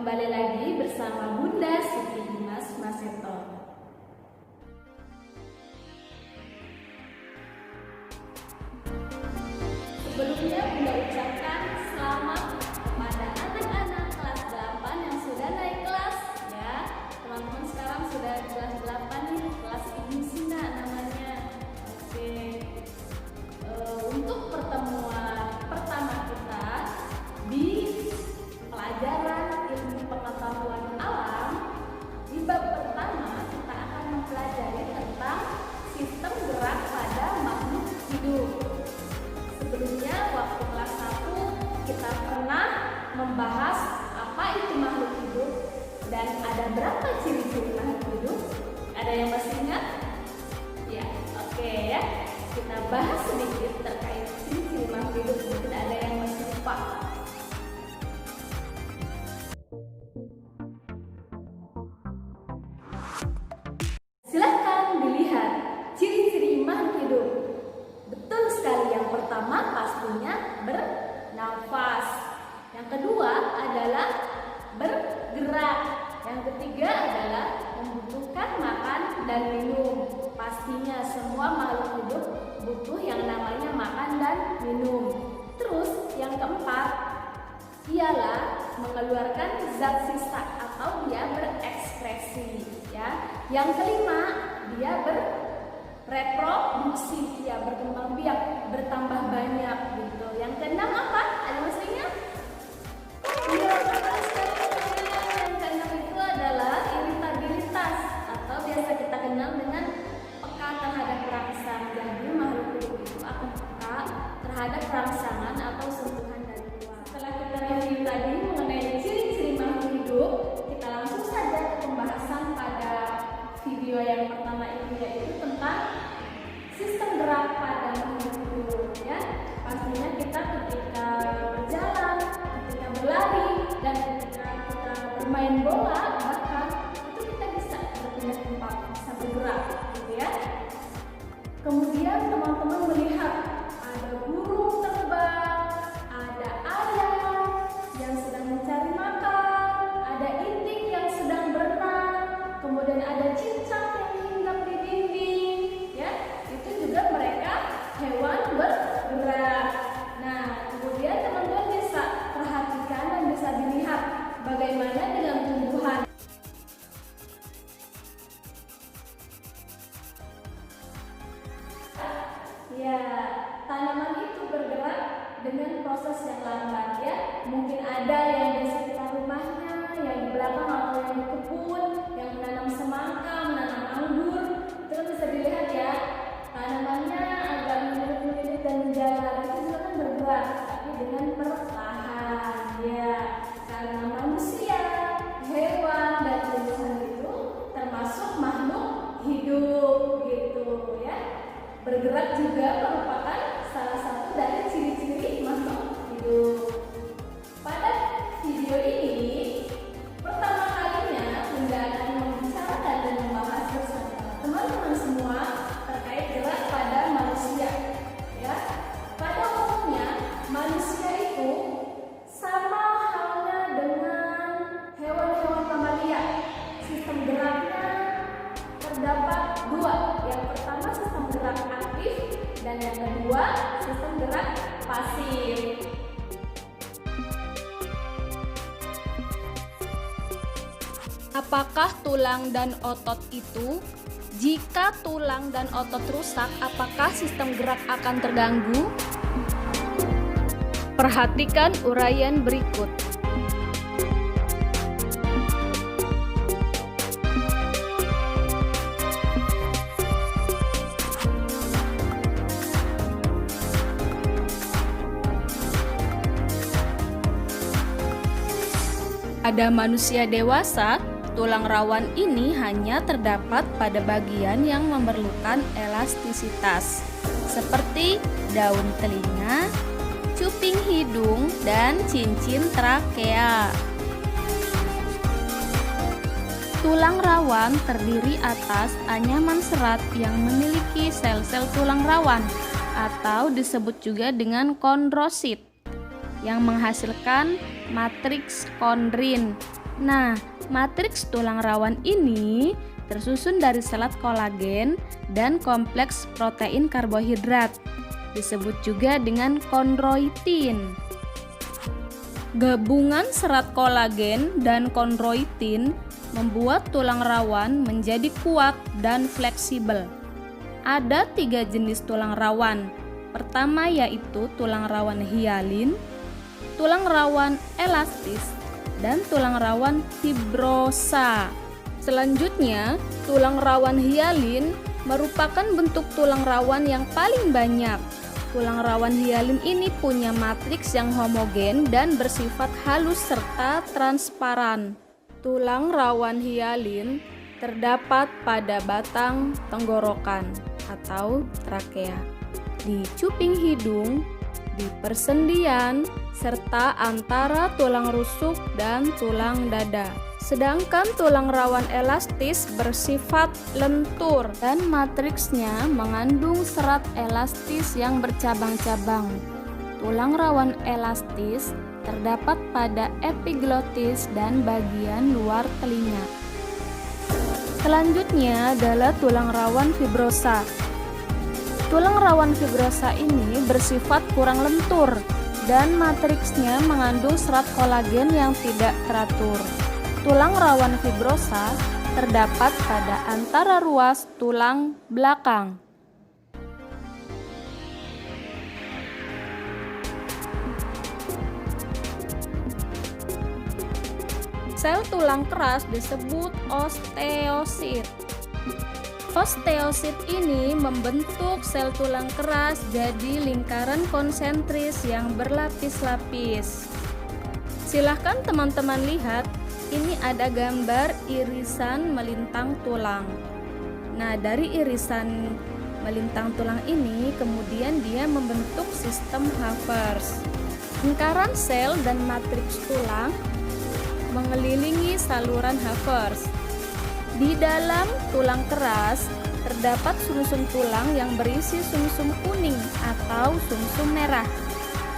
Kembali lagi bersama Bunda Siti Dimas Maseto. Sebelumnya Bunda ucapkan selamat kepada anak-anak kelas 8 yang sudah naik kelas ya. Teman-teman sekarang sudah kelas 8 nih, kelas Ibu Sina namanya. Oke. Untuk pertemuan pertama kita di pelajaran ilmu pengetahuan alam, di bab pertama kita akan mempelajari tentang sistem gerak pada makhluk hidup. Sebelumnya waktu kelas 1 kita pernah membahas apa itu makhluk hidup dan ada berapa ciri-ciri makhluk hidup. Ada yang masih ingat? Ya, oke ya. Kita bahas sedikit terkait ciri-ciri makhluk hidup, mungkin ada yang masih lupa. Silahkan dilihat ciri-ciri makhluk hidup. Betul sekali, yang pertama pastinya bernafas. Yang kedua adalah bergerak. Yang ketiga adalah membutuhkan makan dan minum. Pastinya semua makhluk hidup butuh yang namanya makan dan minum. Terus yang keempat ialah mengeluarkan zat sisa atau dia berekspresi ya. Yang kelima dia reproduksi, ya berkembang biak, bertambah banyak gitu. Yang keenam apa? Ada masih ingat? Iya, betul sekali. Yang keenam itu adalah iritabilitas atau biasa kita kenal dengan peka terhadap rangsang. Jadi makhluk hidup itu akan peka terhadap rangsangan atau sentuhan dari luar. Setelah kita review tadi mengenai ciri-ciri makhluk hidup, kita langsung saja ke pembahasan pada video yang pertama ini, yaitu tentang sistem gerak pada makhluk hidup ya. Pastinya kita ketika berjalan, ketika berlari, dan ketika kita bermain bola bahkan itu kita bisa berpindah tempat, bisa bergerak gitu ya. Kemudian teman-teman melihat ada burung terbang, ada ayam yang sedang mencari makan, ada itik yang sedang berenang, kemudian ada cicak yang hinggap di dinding ya. Itu juga mereka hewan bergerak. Nah, kemudian teman-teman bisa perhatikan dan bisa dilihat bagaimana dengan tumbuhan. Ya, tanaman itu bergerak dengan proses yang lambat ya. Mungkin ada yang di sekitar rumahnya, yang di belakang atau yang di kebun, yang menanam semangka, menanam anggur. Itu bisa dilihat ya, tanamannya agak melilit-lilit dan menjalar. Itu juga kan bergerak, tapi dengan perlahan ya. Karena manusia, hewan, dan tumbuhan itu termasuk makhluk hidup gitu ya. Bergerak juga merupakan salah satu dari ciri-ciri makhluk hidup. Pada video ini pertama kalinya Bunda akan membicarakan dan membahas bersama teman-teman semua terkait gerak pada manusia ya. Pada umumnya manusia itu sama halnya dengan hewan-hewan mamalia. Sistem geraknya terdapat dua. Yang pertama sistem gerak aktif dan yang kedua sistem gerak pasif. Apakah tulang dan otot itu? Jika tulang dan otot rusak, apakah sistem gerak akan terganggu? Perhatikan uraian berikut. Pada manusia dewasa, tulang rawan ini hanya terdapat pada bagian yang memerlukan elastisitas, seperti daun telinga, cuping hidung, dan cincin trakea. Tulang rawan terdiri atas anyaman serat yang memiliki sel-sel tulang rawan, atau disebut juga dengan kondrosit, yang menghasilkan matriks kondrin Nah, matriks tulang rawan ini tersusun dari serat kolagen dan kompleks protein karbohidrat, disebut juga dengan kondroitin. Gabungan serat kolagen dan kondroitin membuat tulang rawan menjadi kuat dan fleksibel. Ada 3 jenis tulang rawan. Pertama yaitu tulang rawan hialin, tulang rawan elastis, dan tulang rawan fibrosa. Selanjutnya, tulang rawan hialin merupakan bentuk tulang rawan yang paling banyak. Tulang rawan hialin ini punya matriks yang homogen dan bersifat halus serta transparan. Tulang rawan hialin terdapat pada batang tenggorokan atau trakea, di cuping hidung, di persendian, serta antara tulang rusuk dan tulang dada. Sedangkan tulang rawan elastis bersifat lentur dan matriksnya mengandung serat elastis yang bercabang-cabang. Tulang rawan elastis terdapat pada epiglotis dan bagian luar telinga. Selanjutnya adalah tulang rawan fibrosa. Tulang rawan fibrosa ini bersifat kurang lentur dan matriksnya mengandung serat kolagen yang tidak teratur. Tulang rawan fibrosa terdapat pada antara ruas tulang belakang. Sel tulang keras disebut osteosit. Osteosit ini membentuk sel tulang keras jadi lingkaran konsentris yang berlapis-lapis. Silahkan teman-teman lihat. Ini ada gambar irisan melintang tulang. Nah, dari irisan melintang tulang ini kemudian dia membentuk sistem Havertz. Lingkaran sel dan matriks tulang mengelilingi saluran Havertz. Di dalam tulang keras terdapat sumsum tulang yang berisi sumsum kuning atau sumsum merah.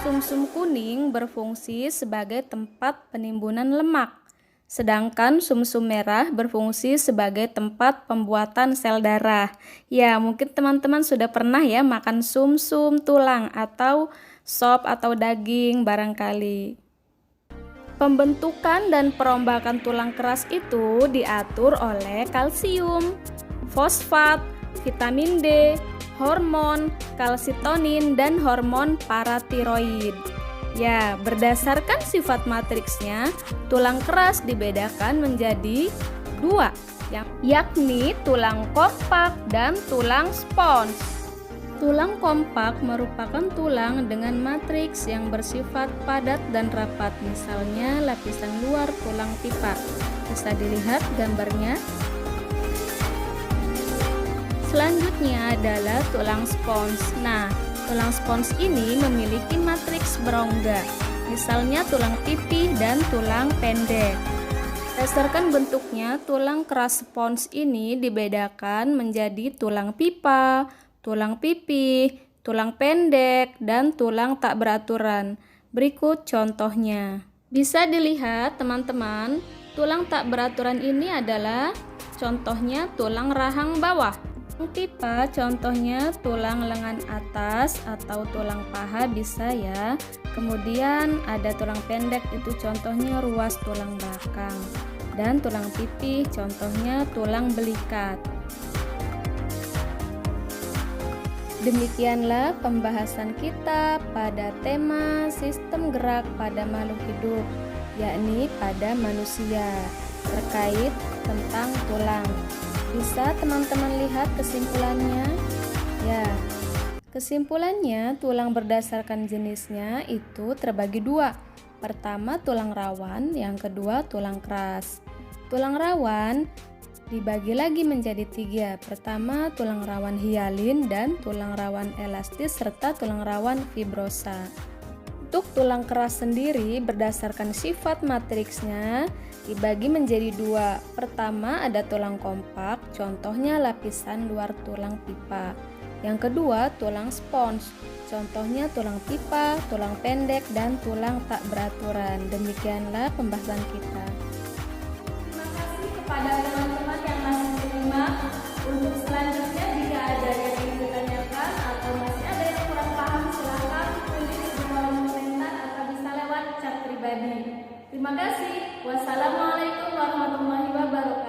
Sumsum kuning berfungsi sebagai tempat penimbunan lemak. Sedangkan sumsum merah berfungsi sebagai tempat pembuatan sel darah. Ya, mungkin teman-teman sudah pernah ya makan sumsum tulang atau sop atau daging barangkali. Pembentukan dan perombakan tulang keras itu diatur oleh kalsium, fosfat, vitamin D, hormon kalsitonin, dan hormon paratiroid. Ya, berdasarkan sifat matriksnya, tulang keras dibedakan menjadi 2, yakni tulang kompak dan tulang spons. Tulang kompak merupakan tulang dengan matriks yang bersifat padat dan rapat, misalnya lapisan luar tulang pipa. Bisa dilihat gambarnya. Selanjutnya adalah tulang spons. Nah, tulang spons ini memiliki matriks berongga, misalnya tulang pipih dan tulang pendek. Berdasarkan bentuknya, tulang keras spons ini dibedakan menjadi tulang pipa, tulang pipih, tulang pendek, dan tulang tak beraturan. Berikut contohnya. Bisa dilihat teman-teman, tulang tak beraturan ini adalah contohnya tulang rahang bawah. Pipa contohnya tulang lengan atas atau tulang paha bisa ya. Kemudian ada tulang pendek, itu contohnya ruas tulang belakang. Dan tulang pipih contohnya tulang belikat. Demikianlah pembahasan kita pada tema sistem gerak pada makhluk hidup, yakni pada manusia, terkait tentang tulang. Bisa teman-teman lihat kesimpulannya? Ya, kesimpulannya tulang berdasarkan jenisnya itu terbagi 2. Pertama tulang rawan, yang kedua tulang keras. Tulang rawan dibagi lagi menjadi 3. Pertama tulang rawan hialin dan tulang rawan elastis serta tulang rawan fibrosa. Untuk tulang keras sendiri berdasarkan sifat matriksnya dibagi menjadi 2. Pertama ada tulang kompak, contohnya lapisan luar tulang pipa. Yang kedua tulang spons, contohnya tulang pipa, tulang pendek, dan tulang tak beraturan. Demikianlah pembahasan kita. kepada teman-teman yang masih menyimak. Untuk selanjutnya, jika ada yang ingin ditanyakan atau masih ada yang kurang paham, silahkan tulis di kolom komentar atau bisa lewat chat pribadi. Terima kasih. Wassalamualaikum warahmatullahi wabarakatuh.